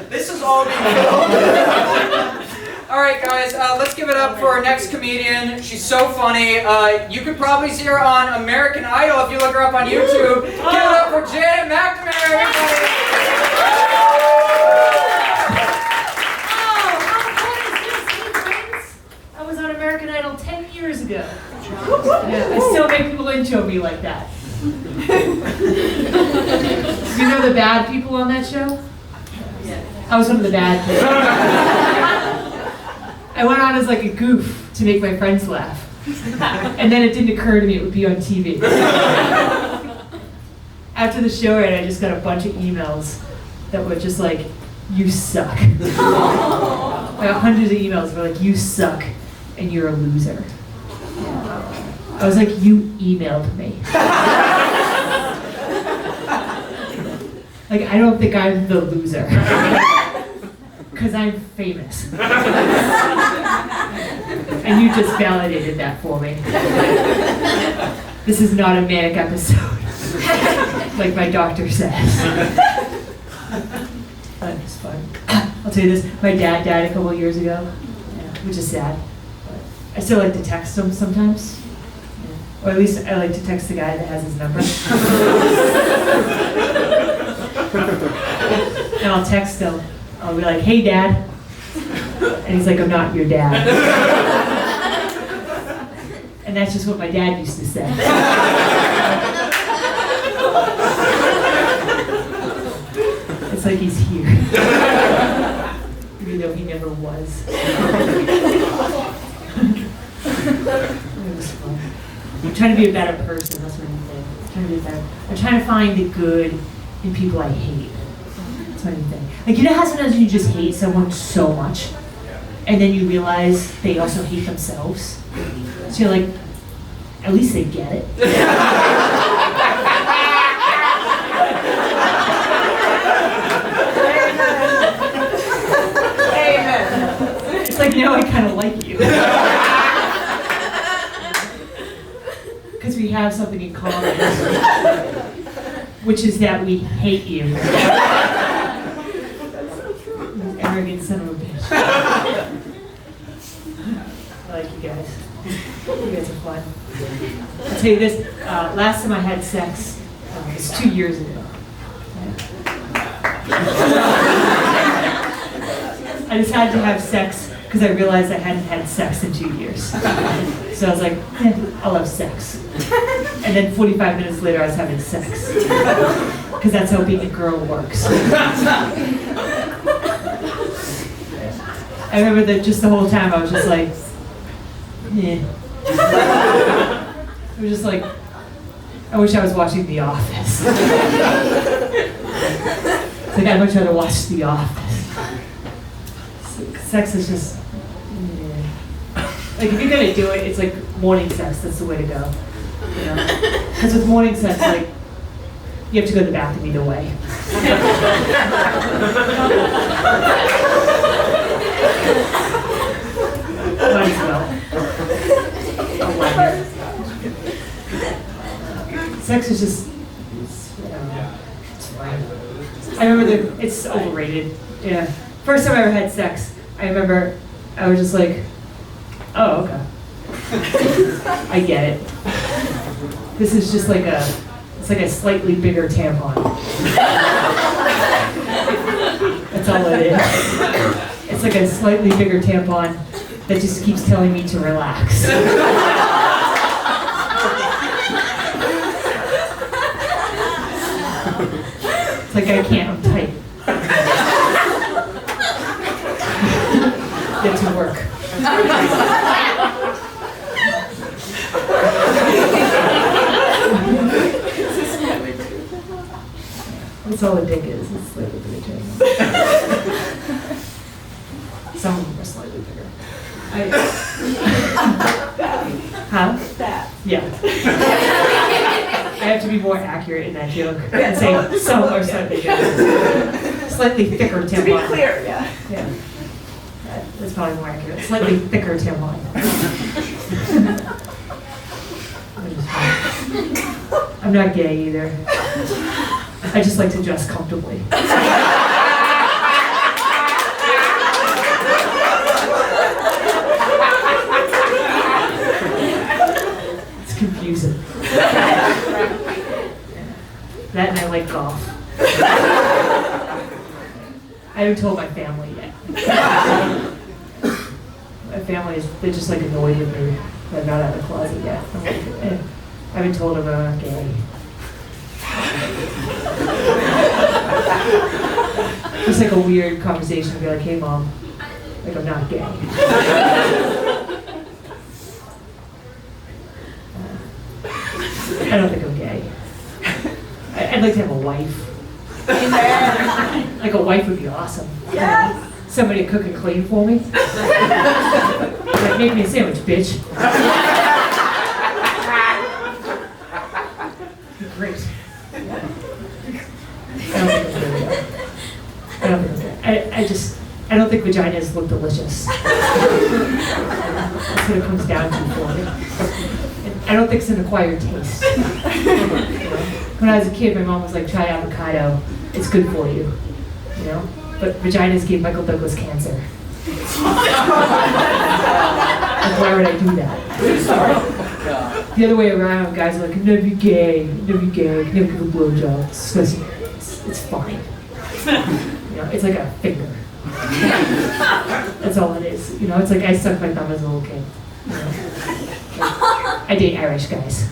This is all being filmed. All right, guys, let's give it up for our next comedian. She's so funny. You could probably see her on American Idol if you look her up on YouTube. Give it up for Janet McNamara, everybody. I was on American Idol 10 years ago. Yeah, I still make people intro me like that. You know the bad people on that show? Yeah. I was one of the bad people. I went on as like a goof to make my friends laugh. And then it didn't occur to me it would be on TV. After the show aired, I just got a bunch of emails that were just like, you suck. I got hundreds of emails that were like, you suck and you're a loser. I was like, you emailed me. Like, I don't think I'm the loser. Because I'm famous. And you just validated that for me. This is not a manic episode, like my doctor says. But it's fun. I'll tell you this, my dad died a couple of years ago, which is sad. But I still like to text him sometimes. Or at least I like to text the guy that has his number. And I'll text him. I'll be like, hey, Dad. And he's like, I'm not your dad. And that's just what my dad used to say. It's like he's here. Even though he never was. It was fun. I'm trying to be a better person, that's what I'm saying. I'm trying to be better. I'm trying to find the good in people I hate. That's what I'm saying. Like, you know how sometimes you just hate someone so much, and then you realize they also hate themselves? So you're like, at least they get it. Amen. It's like, now I kind of like you. Because we have something in common, which is that we hate you. You arrogant son of a bitch. I like you guys. You guys are fun. I'll tell you this, last time I had sex was 2 years ago. I just had to have sex because I realized I hadn't had sex in 2 years. So I was like, I'll have sex. And then 45 minutes later I was having sex. Because that's how being a girl works. I remember that just the whole time I was just like, I was just like, I wish I was watching The Office. It's like, I'd much rather watch The Office. Sex is just, like, if you're gonna do it, it's like morning sex, that's the way to go. You know? Because with morning sex, like, you have to go to the bathroom either way. Might as well. Sex is just, it's fine. I remember it's overrated. Yeah. First time I ever had sex, I remember I was just like, oh, okay. I get it. This is just like it's like a slightly bigger tampon. That's all it is. It's like a slightly bigger tampon that just keeps telling me to relax. It's like I can't, I'm tight. Get to work. That's all a dick is. It's slightly bigger. Some of them are slightly bigger. Huh? That. Yeah. I have to be more accurate in that joke and say some are slightly bigger. Slightly thicker tampon. To be clear, yeah. Yeah. That's probably more accurate. Slightly thicker tampon. I'm not gay either. I just like to dress comfortably. I haven't told my family yet. My family they're just like annoyed with me. I'm not out of the closet yet. I'm like, I haven't told them I'm not gay. Just like a weird conversation to be like, hey mom, like I'm not gay. I don't think I'm gay. I'd like to have a wife. Like a wife would be awesome. Yes. Somebody to cook and clean for me. Like, make me a sandwich, bitch. Great. I don't think I'm gay. I don't think vaginas look delicious. That's what it comes down to for me. I don't think it's an acquired taste. When I was a kid, my mom was like, try avocado, it's good for you, you know? But vaginas gave Michael Douglas cancer. Like, why would I do that? The other way around, guys are like, never be gay, never give a blowjob, it's disgusting. It's fine. You know, it's like a finger. That's all it is. You know, it's like I sucked my thumb as a little kid. You know? I date Irish guys.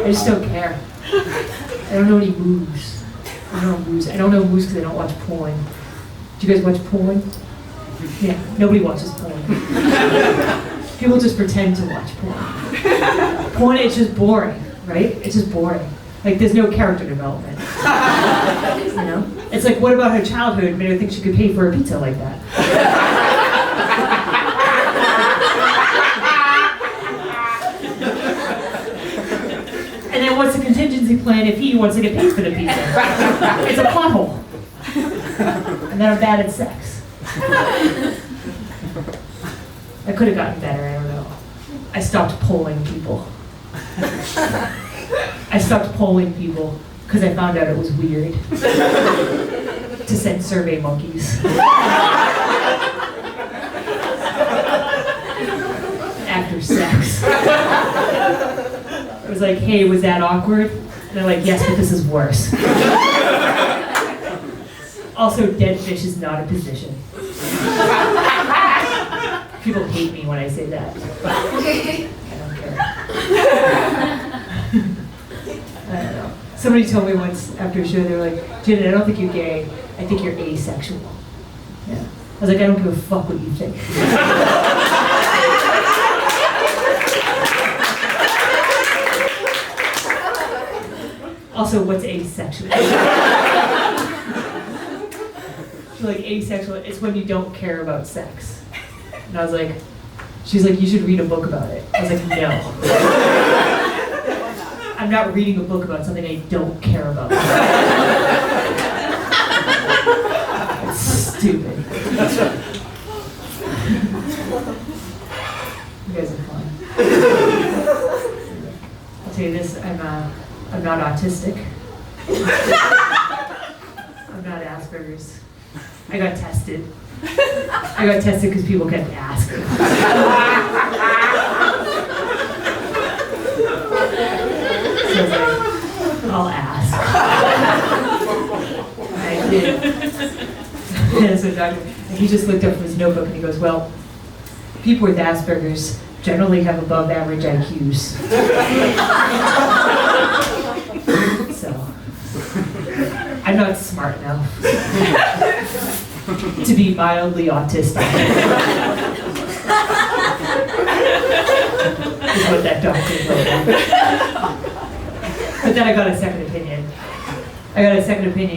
I just don't care. I don't know any moves. I don't know moves because I don't watch porn. Do you guys watch porn? Yeah, nobody watches porn. People just pretend to watch porn. Porn, it's just boring, right? It's just boring. Like, there's no character development. You know? It's like, what about her childhood made her think she could pay for a pizza like that? And then what's the contingency plan if he wants to get paid for the pizza? It's a plot hole. And then I'm bad at sex. I could have gotten better, I don't know. I stopped polling people. I stopped polling people because I found out it was weird to send survey monkeys. After sex. It was like, hey, was that awkward? And they're like, yes, but this is worse. Also, dead fish is not a position. People hate me when I say that. I don't care. I don't know. Somebody told me once after a show, they were like, Janet, I don't think you're gay. I think you're asexual. Yeah. I was like, I don't give a fuck what you think. Also, what's asexual? Like, asexual, it's when you don't care about sex. And I was like, she's like, you should read a book about it. I was like, no. I'm not reading a book about something I don't care about. It's stupid. You guys are fun. I'll tell you this, I'm not autistic. I'm not Asperger's. I got tested. I got tested because people kept asking. So I was like, I'll ask. I did. And so he just looked up from his notebook and he goes, well, people with Asperger's generally have above average IQs. So, I'm not smart enough to be mildly autistic. Is what that doctor told me. But then I got a second opinion.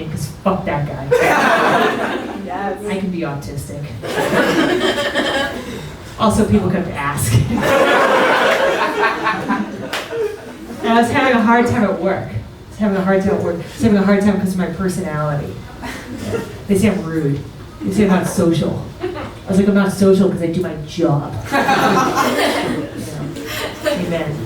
Because fuck that guy. Yes. I can be autistic. Also, people come to ask. And I was having a hard time at work. I was having a hard time because of my personality. They say I'm rude. They say I'm not social. I was like, I'm not social because I do my job. Amen.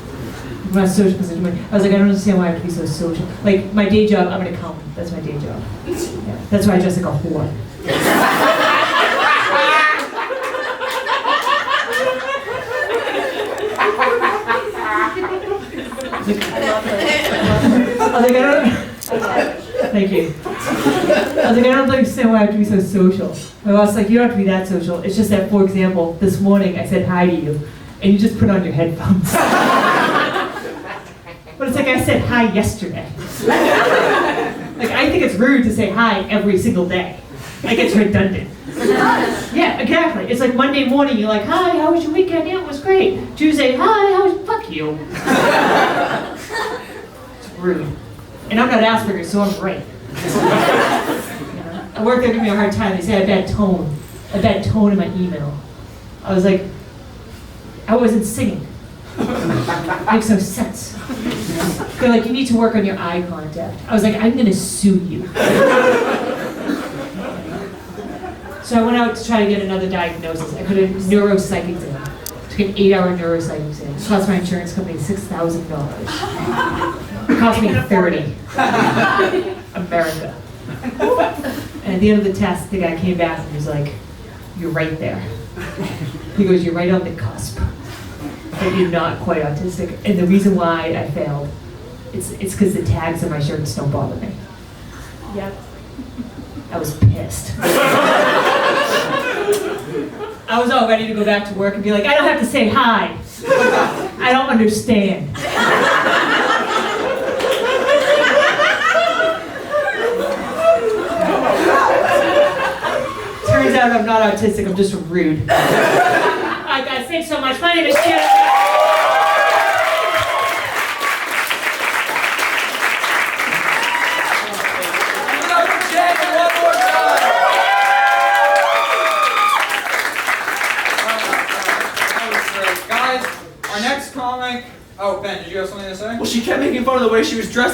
I'm not social because I do my... I was like, I don't understand why I have to be so social. Like, my day job, I'm an accountant. That's my day job. Yeah. That's why I dress like a whore. was like, I don't. Thank you. I was like, I don't understand why I have to be so social. My boss was like, you don't have to be that social. It's just that, for example, this morning I said hi to you, and you just put on your headphones. But it's like I said hi yesterday. Like, I think it's rude to say hi every single day. Like, it's redundant. Yeah, exactly. It's like Monday morning, you're like, hi, how was your weekend? Yeah, it was great. Tuesday, hi, how was, fuck you. It's rude. And I'm not Asperger's, so I'm right. At work, they're giving me a hard time. They say I have bad tone in my email. I was like, I wasn't singing. Makes no sense. They're like, you need to work on your eye contact. I was like, I'm gonna sue you. So I went out to try to get another diagnosis. I got a neuropsych exam. Took an 8-hour neuropsych exam. It cost my insurance company $6,000. It cost me $30. America. And at the end of the test, the guy came back and was like, you're right there. He goes, you're right on the cusp. But you're not quite autistic. And the reason why I failed, it's because the tags on my shirts don't bother me. Yep. I was pissed. I was all ready to go back to work and be like, I don't have to say hi. I don't understand. Turns out I'm not autistic, I'm just rude. Alright guys, thanks so much. My name is Shannon. Our next comic. Oh, Ben, did you have something to say? Well, she kept making fun of the way she was dressed.